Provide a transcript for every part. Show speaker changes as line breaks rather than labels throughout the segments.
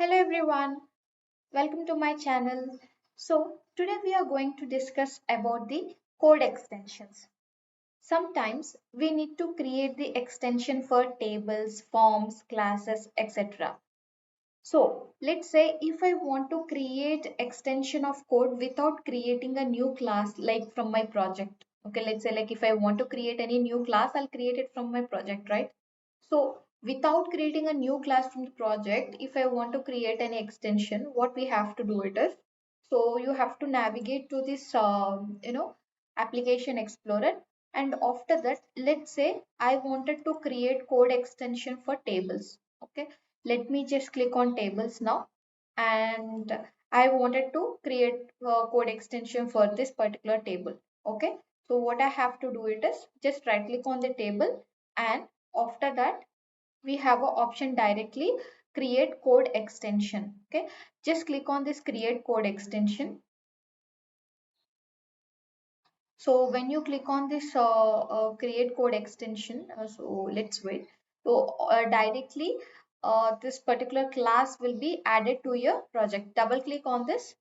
Hello everyone, welcome to my channel. So today we are going to discuss about the code extensions. Sometimes we need to create the extension for tables, forms, classes, etc. So let's say if I want to create extension of code without creating a new class like from my project. Okay, let's say like if I want to create any new class, I'll create it from my project, right? So without creating a new class from the project, if I want to create an extension, what we have to do it is, so you have to navigate to this, application explorer. And after that, let's say I wanted to create code extension for tables. Okay, let me just click on tables now. And I wanted to create a code extension for this particular table. Okay, so what I have to do it is just right click on the table, and after that we have an option directly create code extension. Okay, just click on this create code extension. So when you click on this create code extension, so let's wait. So directly this particular class will be added to your project. Double click on this.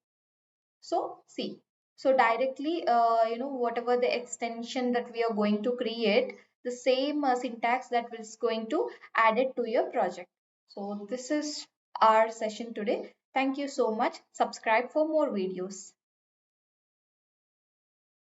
So see, so directly, whatever the extension that we are going to create, the same syntax that is going to add it to your project. So this is our session today. Thank you so much. Subscribe for more videos.